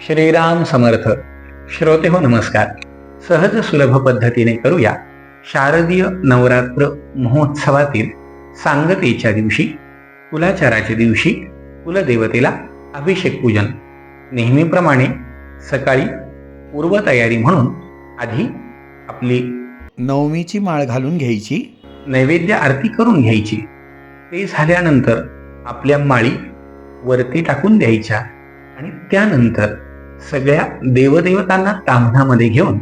श्रीराम समर्थ. श्रोते हो नमस्कार. सहज सुलभ पद्धतीने करूया शारदीय नवरात्र महोत्सवातील सांगतेच्या दिवशी, कुलाचाराच्या दिवशी कुलदेवतेला अभिषेक पूजन. नेहमीप्रमाणे सकाळी पूर्वतयारी म्हणून आधी आपली नवमीची माळ घालून घ्यायची, नैवेद्य आरती करून घ्यायची. ते झाल्यानंतर आपल्या माळी वरती टाकून द्यायच्या आणि त्यानंतर सगळ्या देवदेवतांना ताम्हणामध्ये घेऊन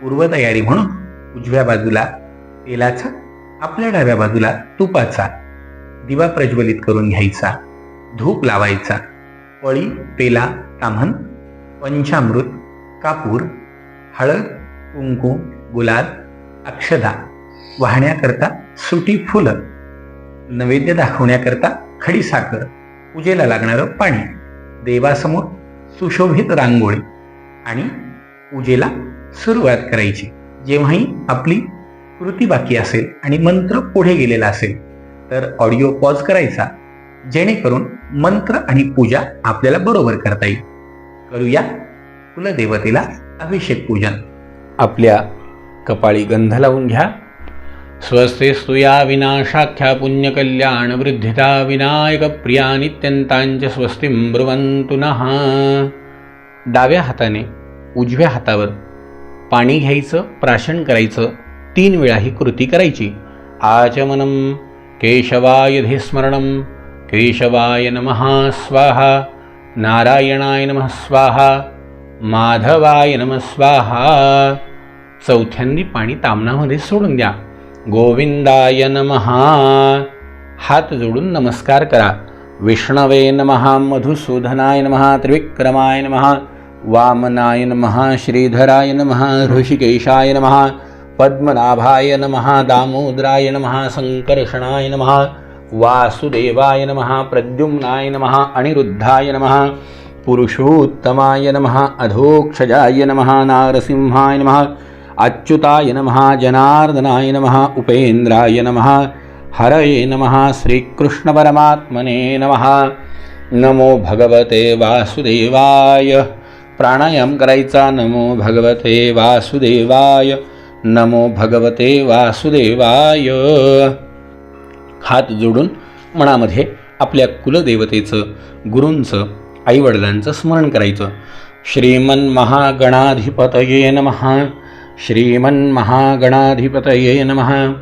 पूर्वतयारी म्हणून उजव्या बाजूला तेलाचा, आपल्या डाव्या बाजूला तुपाचा दिवा प्रज्वलित करून घ्यायचा. धूप लावायचा. पळी, पेला, ताम्हण, पंचामृत, कापूर, हळद, कुंकू, गुलाल, अक्षदा वाहण्याकरता सुटी फुलं, नैवेद्य दाखवण्याकरता खडीसाखर, पूजेला लागणारं पाणी, देवासमोर सुशोभित रांगोळी आणि पूजेला सुरुवात करायची. जेव्हाही आपली कृती बाकी असेल आणि मंत्र पुढे गेलेला असेल तर ऑडिओ पॉज करायचा, जेणेकरून मंत्र आणि पूजा आपल्याला बरोबर करता येईल. करूया कुलदेवतेला अभिषेक पूजन. आपल्या कपाळी गंध लावून घ्या. स्वस्ते स्तुया विनाशाख्या पुण्यकल्याण वृद्धिता विनायक प्रिया नित्यंतांच स्वस्तिं ब्रुवन्तु नः. डाव्या हाताने उजव्या हातावर पाणी घ्यायचं, प्राशन करायचं. 3 वेळा ही कृती करायची. आचमनं केशवाय धिस्मरणं केशवाय नमः स्वाहा, नारायणाय नमः स्वाहा, माधवाय नमः स्वाहा. चौथ्यांदी पाणी ताम्हणामध्ये सोडून द्या. गोविंदाय नमः. हात जोडून नमस्कार करा. विष्णवे नमः, मधुसूदनाय नमः, त्रिविक्रमाय नमः, वामनाय नमः, श्रीधराय नमः, ऋषिकेशाय नमः, पद्मनाभाय नमः, दामोदराय नमः, संकर्षणाय नमः, वासुदेवाय नमः, प्रद्युम्नाय नमः, अनिरुद्धाय नमः, पुरुषोत्तमाय नमः, अधोक्षजाय नमः, नारसिंहाय नमः, अच्युताय नमः, जनार्दनाय नमः, उपेन्द्राय नमः, हरये नमः, श्रीकृष्णपरमात्मने नमः. नमो भगवते वासुदेवाय. प्राणायाम करायचा. नमो भगवते वासुदेवाय, नमो भगवते वासुदेवाय. हात जोडून मनामध्ये आपल्या कुलदेवतेचं, गुरूंचं, आईवडिलांचं स्मरण करायचं. श्रीमन्महागणाधिपतये नमः. श्रीमन्महागणाधिपतये नमः.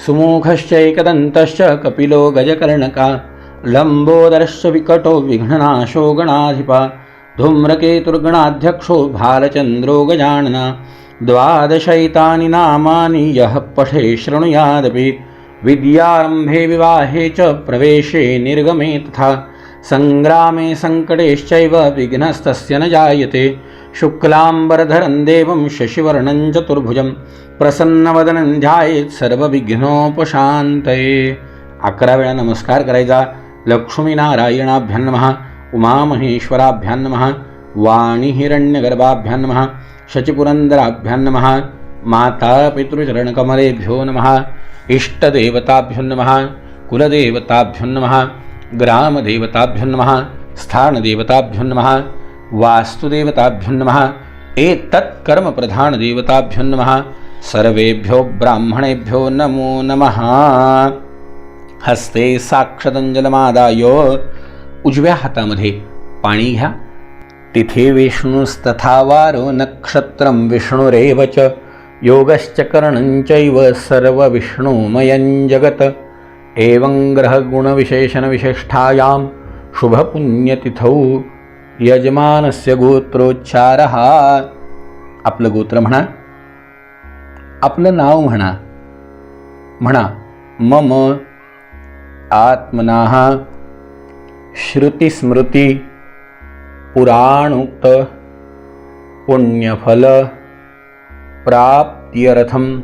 सुमुखश्चैकदन्तश्च कपिलो गजकर्णका, लम्बोदरश्च विकटो विघ्ननाशो गणाधिपा, धूम्रकेतुर्गणाध्यक्षो भालचन्द्रो गजानना. 12 नामानि यः पठे शृणुयादपि, विद्यारम्भे विवाहे च प्रवेशे निर्गमे तथा, सङ्ग्रामे सङ्कटेश्चैव विघ्नस्तस्य न जायते. शुक्लाम्बरधरं देवं शशिवर्णं चतुर्भुजं, प्रसन्नवदनं ध्यायेत् सर्वविघ्नोपशान्तये. 11 वेळा नमस्कार करायचा. लक्ष्मीनारायणाभ्यां नमः, उमामहेश्वराभ्यां नमः, वाणीहिरण्यगर्भाभ्यां नमः, शचिपुरन्दराभ्यां नमः, मातापितृचरणकमलेभ्यो नमः, इष्टदेवताभ्यो नमः, कुलदेवताभ्यो नमः, ग्रामदेवताभ्यो नमः, स्थानदेवताभ्यो नमः, वास्तुदेवताभ्यो नमः, एतत्कर्मप्रधानदेवताभ्यो नमः. सर्वेभ्यो ब्राह्मणेभ्यो नमो नमः. हस्ते साक्षतंजलमादाय उजव्या हातामध्ये पाणी घ्या. तिथे विष्णुस्तथा वारो नक्षत्रं विष्णुरेव च, योगश्च करणञ्चैव सर्वविष्णुमयं जगत्. एवं ग्रहगुणविशेषणविशिष्टायां शुभपुण्यतिथौ यजमानस्य गोत्रोच्चारः. आपलं गोत्र म्हणा, आपलं नाव म्हणा. म्हणा मम आत्मनाः श्रुतिस्मृती पुराणोक्त पुण्यफल प्राप्त्यर्थम्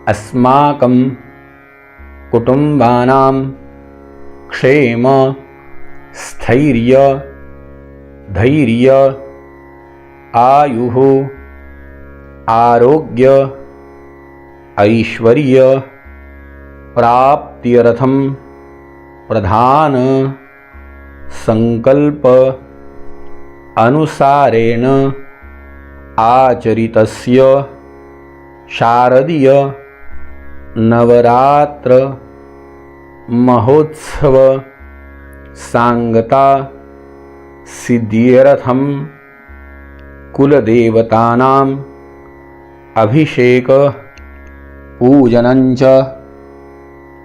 अस्माकं कुटुंबानां क्षेम स्थैर्य धैर्य आयुः आरोग्य ऐश्वर्य प्राप्त्यर्थं प्रधान संकल्प अनुसारेण आचरितस्य शारदीय नवरात्र महोत्सव सांगता सिद्ध्यर्थम कुलदेवतानां अभिषेक पूजनंच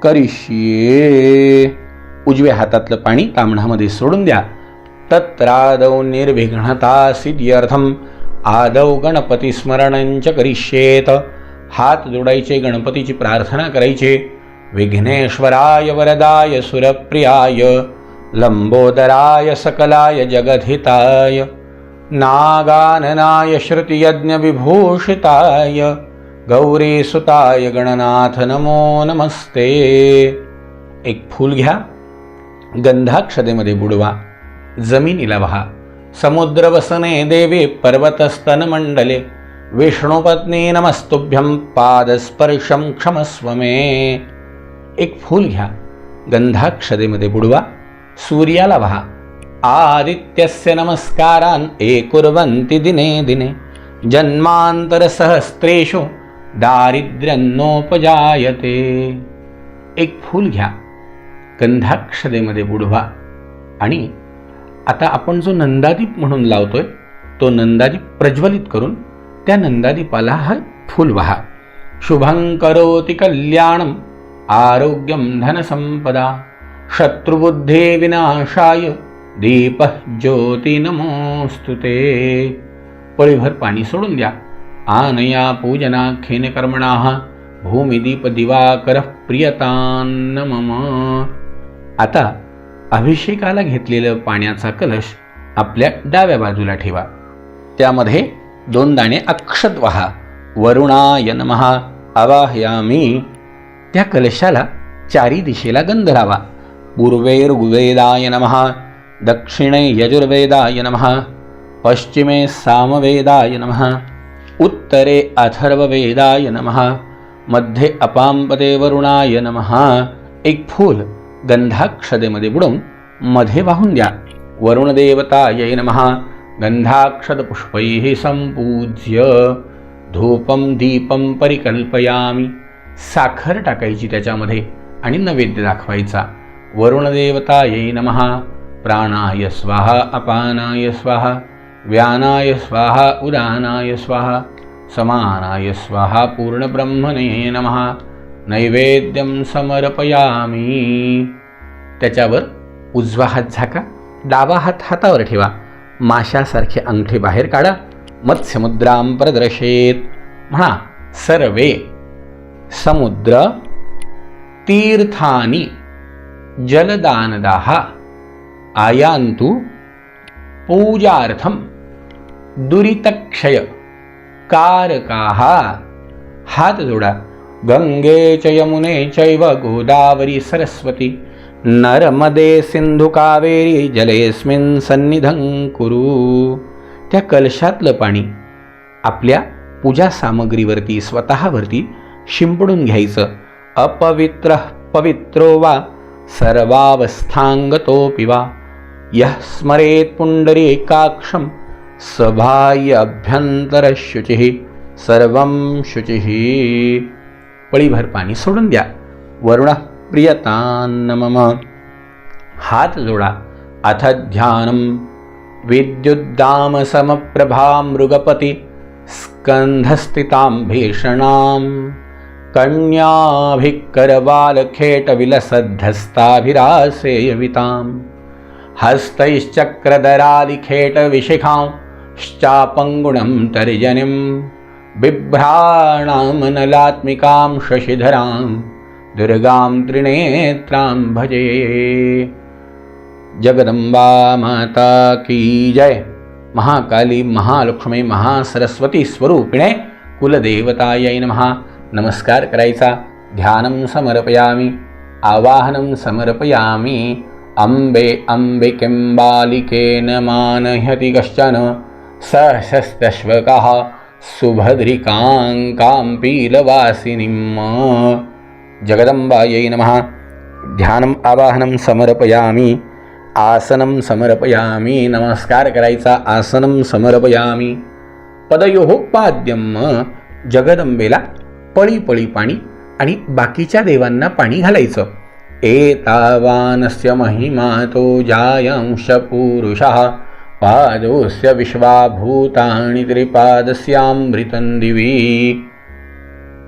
करिष्ये. उजव्या हातातलं पाणी तांबणामध्ये सोडून द्या. तत्रादौ निर्विघ्नता सिद्ध्यर्थम आदौ गणपती स्मरणंच करिष्येत. हात जोडायचे, गणपतीची प्रार्थना करायची. विघ्नेश्वराय वरदाय सुरप्रियाय लंबोदराय सकलाय जगद्हिताय नागाननाय श्रुतियज्ञविभूषिताय गौरीसुताय गणनाथ नमो नमस्ते. एक फूल घ्या, गंधाक्षतेमध्ये बुडवा, जमिनीला वहा. समुद्रवसने देवी पर्वतस्तनमंडले विष्णुपत्नी नमस्तुभ्यं पादस्पर्शं क्षमस्व मे. एक फूल घ्या, गंधाक्षतेमध्ये बुडवा, सूर्याला वहा. आदित्यस्य नमस्कारान् कुर्वन्ति दिने दिने जन्मांतरसहस्रेषु दारिद्र्यन्नोपजायते. एक फूल घ्या, गंधाक्षतेमध्ये बुडवा आणि आता आपण जो नंदादीप म्हणून लावतोय तो नंदादीप प्रज्वलित करून त्या नंदादीपाला हा फूल वहा. शुभं करोति कल्याणं आरोग्यं धनसंपदा शत्रुबुद्धे विनाशाय दीपः ज्योती नमोस्तुते. पळीभर पाणी सोडून द्या. आनया पूजनाख्येन कर्मणाः भूमिदीप दिवाकर प्रियतान्न मम. आता अभिषेकाला घेतलेलं पाण्याचा कलश आपल्या डाव्या बाजूला ठेवा. त्यामध्ये 2 दाणे अक्षत वहा. वरुणाय नमः आवाहयामी. त्या कलशाला चारी दिशेला गंध लावा. पूर्वे ऋग्वेदाय नमः, दक्षिणे यजुर्वेदाय नमः, पश्चिमे सामवेदाय नमः, उत्तरे अथर्ववेदाय नमः, मध्ये अपांपते वरुणाय नमः. एक फूल गंधाक्षतेमध्ये बुडवून मध्ये वाहून द्या. वरुणदेवतायै नमः. गंधाक्षत पुष्पैः संपूज्य धूपं दीपं परिकल्पयामि. साखर टाकायची त्याच्यामध्ये आणि नैवेद्य दाखवायचा. वरुणदेवतायै नमः. प्राणाय स्वाहा, अपानाय स्वाहा, व्यानाय स्वाहा, उदानाय स्वाहा, समानाय स्वाहा, पूर्णब्रह्मणे नमः. नैवेद्यं समर्पयामि. त्याच्यावर उजवा हात झाका, डावा हात हातावर ठेवा. माशासारखे अंगठे बाहेर काढा. मत्स्यमुद्रां प्रदर्शेत. म्हणा सर्वे समुद्र तीर्थानि जलदानदाः आयान्तु पूजार्थं दुरितक्षय कारकाः. हात जोडा. गंगे च यमुने चैव गोदावरी सरस्वती नर्मदे सिंधु कावेरी जलेस्मिन् सन्निधं कुरु. त्या कलशातलं पाणी आपल्या पूजा सामग्रीवरती स्वतःवरती शिंपडून घ्यायचं. अपवित्र पवित्रो वा सर्वावस्थांगतोऽपि वा यः स्मरेत् पुंडरीकाक्षं सबाह्य अभ्यंतरशुचिः सर्वं शुचिः. पळीभर पाणी सोडून द्या. वरुण प्रियतान्न मम. हात जोडा. अथ ध्यानं विद्युद्दाम समप्रभा मृगपति स्कंधस्थितां भीषणां कन्याभिकरबालखेटविलसद्धस्ताभिरासेयवितां हस्तैश्चक्रधरालिखेटविशिखांश्चापङ्गुणं तर्जनीं बिभ्राणामनलात्मिकां शशिधरां दुर्गां त्रिनेत्रां भजे. जगदंबा माता की जय. महाकाली, महालक्ष्मी, महासरस्वती स्वरूपिणे कुलदेवतायै नमः. नमस्कार करायचा. ध्यानं समर्पयामि, आवाहनं समर्पयामि. अंबे अंबिकें बालिकेन मानयति कश्चन सहस्रश्वकः सुभद्रिकां काम्पीलवासिनीं. जगदंबायै नमः. ध्यानं आवाहनं समर्पयामि, आसनं समर्पयामी. नमस्कार करायचा, आसनं समर्पयामी. पदयोः पाद्यम. जगदंबेला पळी पळी पाणी आणि बाकीच्या देवांना पाणी घालायचं. एतावानस्य महिमा तो जायांश पुरुषः पादोस्य विश्वाभूतानि त्रिपादस्यामृतं दिवी.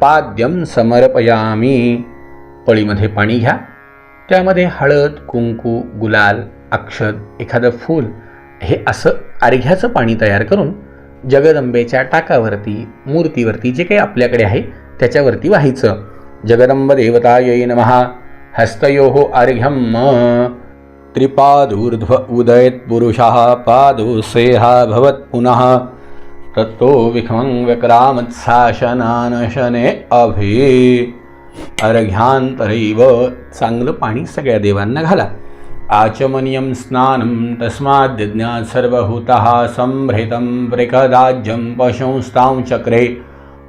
पाद्यम समर्पयामी. पळीमध्ये पाणी घ्या, त्यामध्ये हळद, कुंकू, गुलाल, अक्षत, एखादं फूल हे असं अर्घ्याचं पाणी तयार करून जगदंबेच्या टाकावरती, मूर्तीवरती, जे काही आपल्याकडे आहे त्याच्यावरती व्हायचं. जगदंब देवतायै नमः. हस्तयोः अर्घ्यम. त्रिपादूर्ध्व उदयत् पुरुषः पादोसेहा भवत् पुनः तत्तो विखमं व्यक्रामत्साशनानशने अभि. अर्घ्यांतरैव. चांगलं पाणी सगळ्या देवांना घाला. आचमनीयं स्नानं तस्माद्यज्ञात् सर्वभूतः संभृतं प्रकदाज्यं पशुंस्तां चक्रे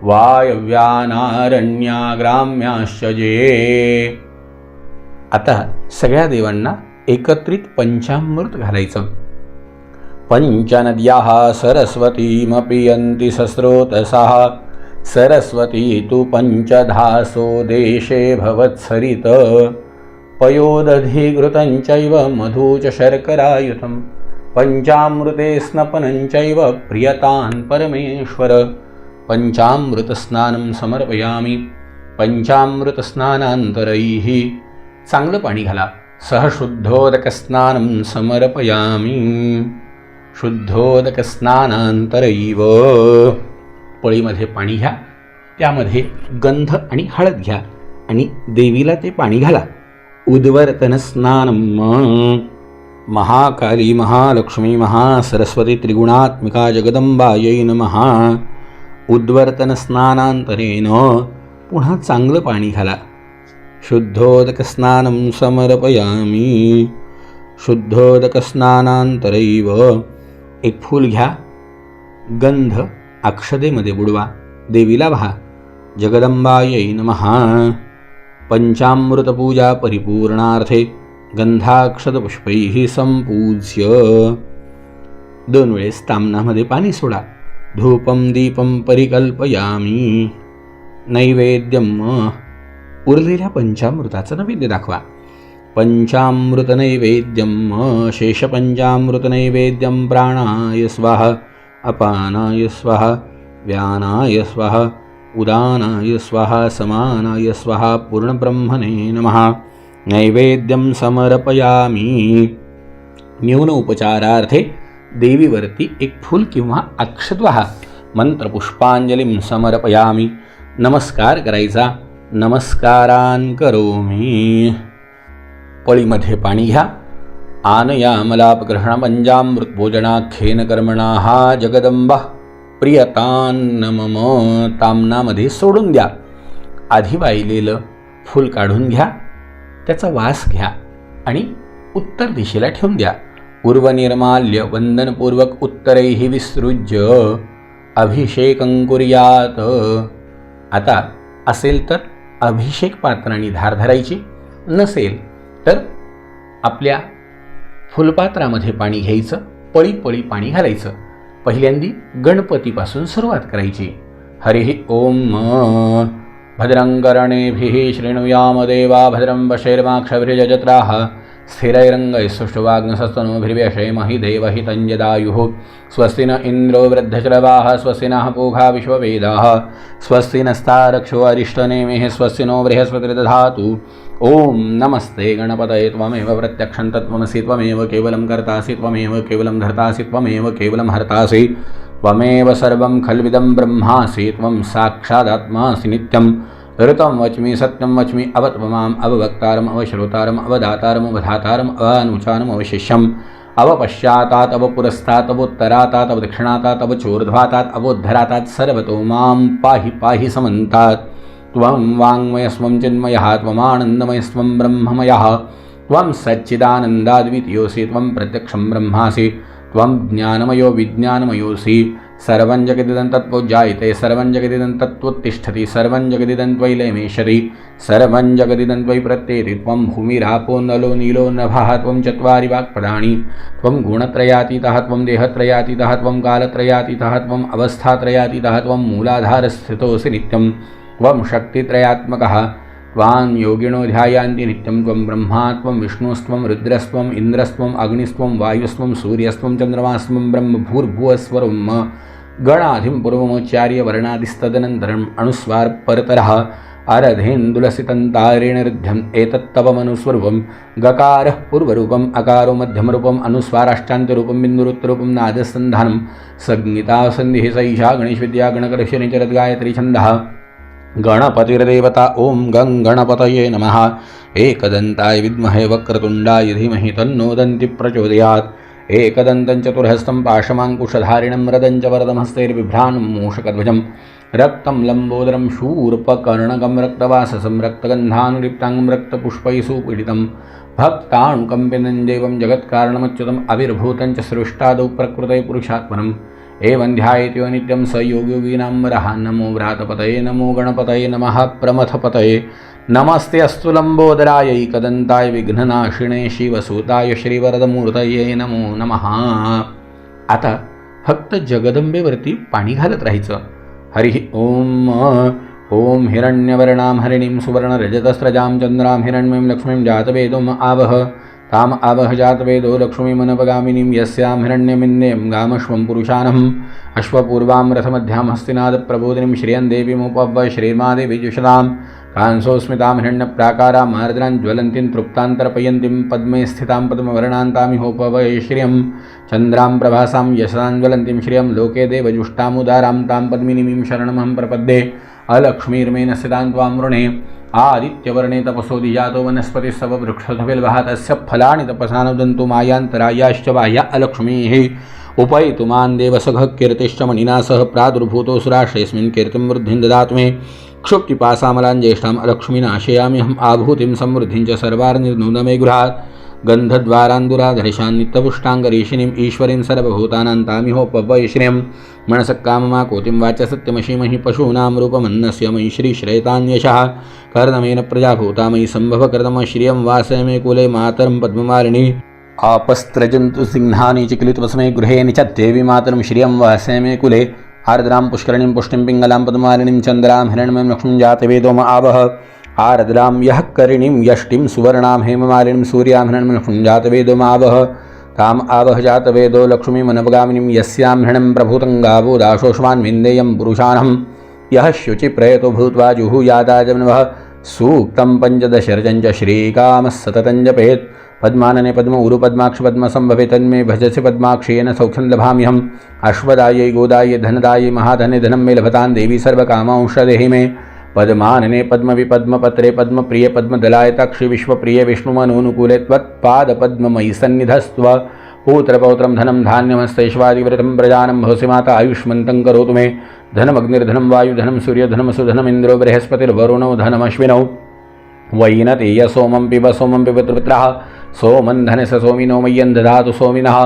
वायव्यानारण्याग्राम्याश्च जे. आता सगळ्या देवांना एकत्रित पंचामृत घालायचं. पंचनद्याः सरस्वतीमपि सस्रोतसः. सरस्वती तु पंचधासो देशे भवत्सरित. पयोदधिघृतं चैव मधु च शर्करायुतं पंचामृते स्नपनं चैव प्रियतान् परमेश्वर. पंचामृतस्नानं समर्पयामि. पंचामृतस्नानान्तरैः. चांगलं पाणी घाला. सहशुद्धोदकस्नानं समर्पयामि. शुद्धोदकस्नानान्तरैव. पळीमध्ये पाणी घ्या, त्यामध्ये गंध आणि हळद घ्या आणि देवीला ते पाणी घाला. उद्वर्तन स्नानम. महाकाली महालक्ष्मी महासरस्वती त्रिगुणात्मिका जगदंबायै नमः. उद्वर्तन स्नानांतरेन. पुन्हा चांगलं पाणी घाला. शुद्धोदकस्नानं समर्पयामि. शुद्धोदकस्नानांतरैव. एक फूल घ्या, गंध अक्षदेमध्ये बुडवा, देवीला वहा. जगदंबायै नमः. पंचामृतपूजा परिपूर्णार्थे गंधाक्षतपुष्पैः संपूज्य. 2 वेळेस ताम्नामध्ये पाणी सोडा. धूपं दीपं परिकल्पयामी. नैवेद्यम. उरलेल्या पंचामृताचं नैवेद्य दाखवा. पंचामृत नैवेद्यम. शेषपंचामृत नैवेद्यम. प्राणाय स्वाहा, अपानाय स्वाहा, व्यानाय स्वाहा, उदानाय स्वाहा, समानाय स्वाहा, पूर्णब्रह्मणे नमः. नैवेद्यं समर्पयामी. न्यून उपचारार्थे देवीवरती एक फूल किंवा अक्षत वाहा. मंत्रपुष्पांजलीं समर्पयामी. नमस्कार करायचा. नमस्कारान् करोमि. पळीमध्ये पाणी घ्या. आनयामलापग्रहण पंचामृतभोजनाख्येन कर्मणा जगदंबा प्रियतान्न मम. ताम्नामध्ये सोडून द्या. आधी वाहिलेलं फूल काढून घ्या, त्याचा वास घ्या आणि उत्तर दिशेला ठेवून द्या. पूर्वनिर्माल्य वंदनपूर्वक उत्तरैः विसृज्य अभिषेकं कुर्यात. आता असेल तर अभिषेक पात्राने धार धरायची, नसेल तर आपल्या फुलपात्रामध्ये पाणी घ्यायचं, पळी पळी पाणी घालायचं. पहिल्यांदी गणपतीपासून सुरुवात करायची. हरिः ओम. भद्रं कर्णेभिः शृणुयाम देवा भद्रं पश्येर्माक्षभिर्यजत्राः स्थिरैरङ्गैः देवहितं यदायुः. स्वस्ति न इन्द्रो वृद्धश्रवाः स्वस्ति नः पूषा विश्ववेदाः स्वस्ति नस्तारक्षो अरिष्टनेमिः स्वस्ति नो बृहस्पतिर्दधातु. ओम नमस्ते गणपतये. त्वमेव प्रत्यक्षं तत्त्वमसि. त्वमेव केवलं कर्तासि. त्वमेव केवलं धर्तासि. त्वमेव केवलं हर्तासि. त्वमेव सर्वं खल्विदं ब्रह्मासि. त्वं साक्षादात्मासि नित्यं. ऋतं वच्मि सत्यं वच्मि अवत्वमाम् अववक्तारम् अवश्रोतारम् अवदातारम् अवधातारम् अवानुचानम् अवशिष्यम् अवपश्चातात् अवपुरस्तात् अवोत्तरातात् अवदक्षिणातात् अवचोर्ध्वातात् अवोद्धरातात् सर्वतो मां पाहि पाहि समन्तात्. त्वं वाङ्मयस्त्वं चिन्मयः त्वमानन्दमयस्त्वं ब्रह्ममयः. त्वं सच्चिदानन्दाद्वितीयोऽसि. त्वं प्रत्यक्षं ब्रह्मासि. त्वं ज्ञानमयो विज्ञानमयोऽसि. सर्वं जगदिदं तत्त्वोज्जायते सर्वं जगदिदं तत्त्वोत्तिष्ठति सर्वं जगदिदं त्वयि लयमेषति सर्वं जगदिदं त्वयि प्रत्येति त्वं भूमिरापो नलो नीलो नभः त्वं चत्वारि वाक्पदानि त्वं गुणत्रयातीतः त्वं देहत्रयातीतः त्वं कालत्रयातीतः त्वम् अवस्थात्रयातीतः त्वं मूलाधारस्थितोऽसि नित्यं त्वं शक्तित्रयात्मकः त्वां योगिनो ध्यायान्ति नित्यं त्वं ब्रह्मा त्वं विष्णुस्त्वं रुद्रस्त्वम् इन्द्रस्त्वम् अग्निस्त्वं वायुस्त्वं सूर्यस्त्वं चन्द्रमास्त्वं ब्रह्म भूर्भुवस्वरं गणाधिं पूर्वमोच्चार्य वर्णादिस्तदनन्तरम् अनुस्वार परतरः अरधेन्दुलसितन्तारेण रुध्यम् एतत्तव मनुस्वरूपं गकारः पूर्वरूपम् अकारो मध्यमरूपम् अनुस्वाराष्टान्तरूपं बिन्दुरुत्तरूपं नादसन्धानं संज्ञितासन्धिः सैषा गणेशविद्या गणकर्षणिचरद्गायत्री छन्दः गणपतिर्देवता ओं गं गणपतये नमः एकदन्ताय विद्महे वक्रतुण्डाय धीमहि तन्नो दन्ति प्रचोदयात् एकदन्तं चतुर्हस्तं पाशमाङ्कुशधारिणं रदं च वरदमस्तैर्बिभ्राणं मूषकध्वजं रक्तं लम्बोदरं शूर्पकर्णकं रक्तवाससं रक्तगन्धानुलिप्ताङ्गं रक्तपुष्पैः सुपीडितं भक्तानुकम्पितं देवं जगत्कारणमच्युतम् अविर्भूतं च सृष्टादौ प्रकृते पुरुषात्मनम् एवं ध्यायेत्यो नित्यं स योगियोगीनां वरः नमो व्रातपतये नमो गणपतये नमः प्रमथपतये नमस्ते अस्तु लंबोदराय एकदन्ताय विघ्ननाशिने शिवसूताय श्रीवरदमूर्तये नमो नमः। आता फक्त जगदंबेवरती पाणी घालत राहायचं। हरिः ओम हिरण्यवर्णां हरिणीं सुवर्णरजतस्रजां चन्द्रां हिरण्मयीं लक्ष्मीं जातवेदोम आवह ताम आवह जातवेदो लक्ष्मीमनपगामिनीं यस्यां हिरण्यमिन्दें गामश्वं पुरुषानहम् अश्वपूर्वां रथमध्यां हस्तिनादप्रबोधिनीं श्रियं देवीमुपव्य श्रीर्मादेवी जुषतां कांसोस्मितां हिरण्यप्राकारां आर्द्रां ज्वलन्तीं तृप्तान्तर्पयन्तीं पद्मे स्थितां पद्मवर्णान्तामिहोपवये श्रियं चन्द्रां प्रभासां यशसां ज्वलन्तीं श्रियं लोके देवजुष्टामुदारां तां पद्मिनीं शरणमहं प्रपद्ये अलक्ष्मीर्मेन स्थितां त्वां वृणे आदित्यवर्णे तपसोदिजातो वनस्पतिस्तव वृक्षोधविल्वः तस्य फलानि तपसानुदन्तु मायान्तरायाश्च बाह्या अलक्ष्मीः उपैतुमान् देवसखः कीर्तिश्च मणिना सह प्रादुर्भूतोऽसुराश्रेऽस्मिन् कीर्तिं वृद्धिं ददातु मे क्षुप्तिपासामलान् ज्येष्ठाम् अलक्ष्मीनाशयाम्यहम् आभूतिं समृद्धिं च सर्वार्निर्नून मे गृहात् गन्धद्वारान्दुराधरिषान् नित्यपुष्टाङ्गरीषिणीम् ईश्वरीं सर्वभूतानां तामिहोपवये श्रियं मनसक्काममा कोटिं वाच सत्यमशीमहि पशूनां रूपमन्नस्य मयि श्रीश्रेतान्यशः कर्दमेन प्रजाभूता मयि सम्भव कर्दम श्रियं वासय मे कुले मातरं पद्ममालिनी आपस्त्रजन्तु सिंहानि चिक्लितवस्मे गृहे निचद्देवी मातरं श्रियं वासय मे कुले आर्द्रां पुष्करणीं पुष्टिं पिङ्गलां पद्ममालिनीं चन्द्रां हिरण्मयीं लक्ष्मीं जातवेदोम आवह आर्द्रां यः करिणीं यष्टिं सुवर्णां हेममालिनीं सूर्यां हिरण्मयीं लक्ष्मीं जातवेदोमावह ताम् आवह जातवेदो लक्ष्मीमनपगामिनीं यस्यां हिरण्यं प्रभूतं गावो दाशोष्मान् विन्देयं पुरुषानहं यः शुचिप्रयतो भूत्वा जुहुयादाजनवः सूक्तं पञ्चदशर्जं च श्रीकामः सततं जपेत् पद्मानने पद्म उरु पद्माक्ष पद्मसंभवे तन्मे भजसि पद्माक्षेन सौख्यं लभाम्यहम् अश्वदायै गोदायै धनदायै महाधने धनं मे लभतां देवी सर्वकामांशदेहि मे पद्मानने पद्मविपद्मपत्रे पद्मप्रिय पद्मदलायताक्षि विश्वप्रिय विष्णुमनोनुकूले त्वत्पादपद्ममयि सन्निधस्त्व पुत्रपौत्रं धनं धान्यमस्तैश्वादिव्रतं प्रजानं भवसि माता आयुष्मन्तं करोतु मे धनमग्निर्धनं वायुधनं सूर्यधनमसुधनमिन्द्रो बृहस्पतिर्वरुणो धनमश्विनौ वैनतेय सोमं पिब पितृपुत्रः सोमं धनस सोमिनो मय्यं दधातु सोमिनः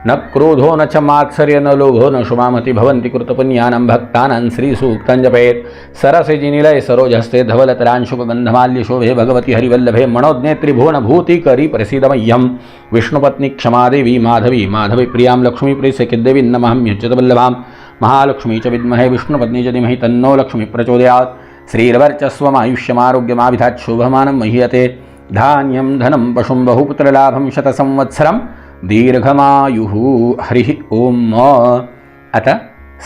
न क्रोधो न च मात्सर्य न लोभो न शुभामति भवन्ति कृतपुण्यानां भक्तानां श्रीसूक्तं जपेत् सरसिजिनिलये सरोजहस्ते धवलतरांशुकगन्धमाल्यशोभे भगवति हरिवल्लभे मनोज्ञेत्री भुवनभूतिकरी प्रसीदमह्यं विष्णुपत्नी क्षमादेवी माधवी माधवी प्रियां लक्ष्मीप्रियसेकिद्देवी नमहम्यच्युतवल्लभां महालक्ष्मी च विद्महे विष्णुपत्नी च धीमहि तन्नो लक्ष्मी प्रचोदयात् श्रीर्वर्चस्वमायुष्यमारोग्यमाभिधात् शुभमानं मह्यते धान्यं धनं पशुं बहुपुत्रलाभं शतसंवत्सरं दीर्घमायुः। हरिः ओम। आता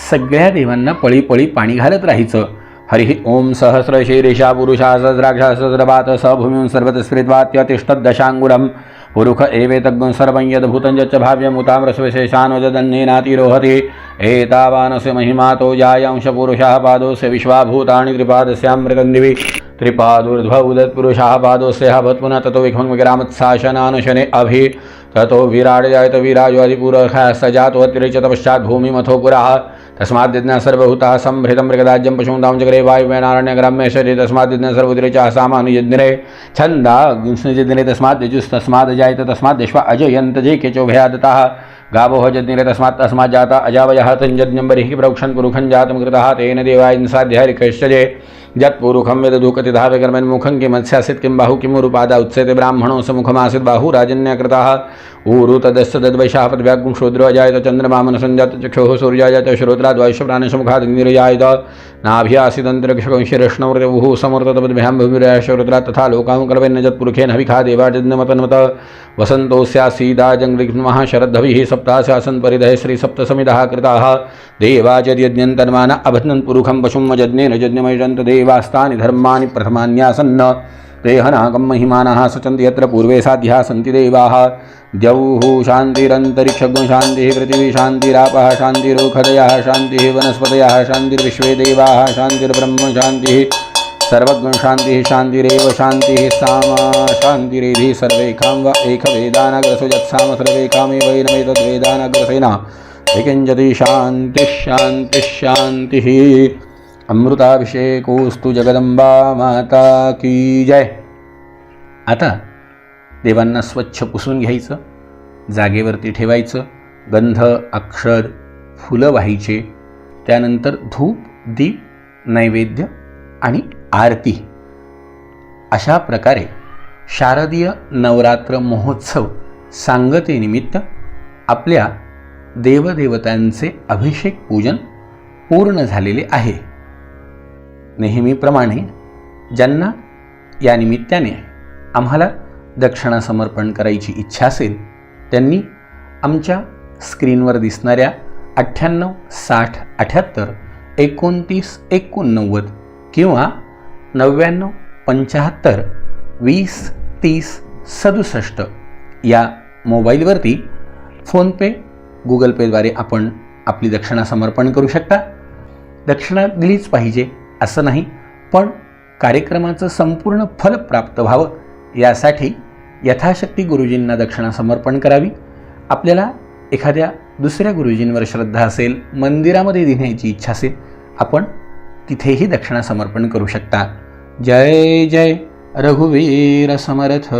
सगळ्या देवांना पळी पळी पाणी घालत राहायचं। हरिः ओम। सहस्रशीर्षा पुरुषा सहस्राक्षा सहस्रपात स भूमिं सर्वतस्फृत्वात्यतिष्ठद्दशाङ्गुलं पुरुष एवेतज्ञं सर्वं यद्भूतं च भाव्यमुताम्रसविशेषानुजदन्नेनातिरोहति एतावानस्य महिमातो जायांशपुरुषः पादोस्य विश्वाभूतानि त्रिपादस्यामृतं दिवि त्रिपादूर्ध्व उदत्पुरुषः पादोस्य भवत्पुनः ततो विखं विक्रामत्साशनानुशने अभि ततो विराड जायत विराजो अधिपुरखः स जातो अतिरिच्य पश्चात् भूमिमथो पुरः तस्माद्दिना सर्वभूताः संभृतं मृगदाज्यं पशुं दां चक्रे वायुवेनारण्यग्राम्य शरीरे तस्माद्दिना सर्वोदरिचाः सामानुयज्ञरे छन्दाग्निजज्ञरे तस्माद्यजुस्तस्माद् जायत तस्माद्विश्वा अजयन्त जे केचोभयादताः गावोह जज्ञिरे तस्मात् तस्मात् जाता अजावयः तञ्जज्ञं बर्हिः प्रोक्षन् पुरुखं जातं कृतः तेन देवाय साध्यहरिकश्चये यत्पुरुखं वेदधूकति धाव्यकर्मन्मुखं किमत्स्यासीत् किं बाहु किमुरुपादा उत्सेते ब्राह्मणो समुखमासीत् बाहु राजन्यकृतः ऊरु तदस्य तद्वैशाः पदव्यागुं शूद्रो अजायत चन्द्रमा मनसञ्जात चक्षुः सूर्याजात श्रोत्राद् वायुष्यप्राणसमुखात् अग्निरजायत नाभ्यासिदन्तरिक्षकंशिरश्नवृतवुः समर्ततपद्भ्यां भूमिराश्रोत्रात् तथा लोकां कल्पयन् यत्पुरुखेन हविखा देवाजन्यमतन्मत वसन्तोऽस्यासीदा जङ्गृग्मः शरद्धभिः सप्तास्यासन् परिधये श्रीसप्तसमितः कृताः देवाचर्यज्ञन्तन्मान अभद्नन् पुरुखं पशुं जज्ञेन जज्ञमयजन्त देवास्तानि धर्माणि प्रथमान्यासन्न ते हनाकं महिमानः सचन्ति यत्र पूर्वे साध्याः सन्ति देवाः द्यौः शान्तिरन्तरिक्षगुं शान्तिः पृथिवी शान्तिरापः शान्तिरोखदयः शान्तिः वनस्पतयः शान्तिर्विश्वे देवाः शान्तिर्ब्रह्म शान्तिः सर्वज्ञ शान्तिः शान्तिरेव शान्तिः सामा शान्तिरेधि सर्वेकां व एकवेदानग्रसो यत्साम सर्वेकामेव एनमेतद्वेदानग्रसेन एकिञ्जति शान्तिः शान्तिः शान्तिः अमृताभिषेकोस्तु जगदंबा माता की जय. आता देवांना स्वच्छ पुसून घ्यायचं, जागेवरती ठेवायचं, गंध अक्षर फुलं व्हायचे, त्यानंतर धूप दीप नैवेद्य आणि आरती. अशा प्रकारे शारदीय नवरात्र महोत्सव सांगतेनिमित्त आपल्या देवदेवतांचे अभिषेक पूजन पूर्ण झालेले आहे. नेहमीप्रमाणे ज्यांना या निमित्ताने आम्हाला दक्षिणा समर्पण करायची इच्छा असेल त्यांनी आमच्या स्क्रीनवर दिसणाऱ्या 98 60 78 29 89 किंवा 99 75 20 30 67 या मोबाईलवरती फोनपे गुगल पेद्वारे आपण आपली दक्षिणा समर्पण करू शकता. दक्षिणा दिलीच पाहिजे असं नाही, पण कार्यक्रमाचं संपूर्ण फल प्राप्त व्हावं यासाठी यथाशक्ती गुरुजींना दक्षिणा समर्पण करावी. आपल्याला एखाद्या दुसऱ्या गुरुजींवर श्रद्धा असेल, मंदिरामध्ये देण्याची इच्छा असेल, आपण तिथेही दक्षिणा समर्पण करू शकता. जय जय रघुवीर समर्थ.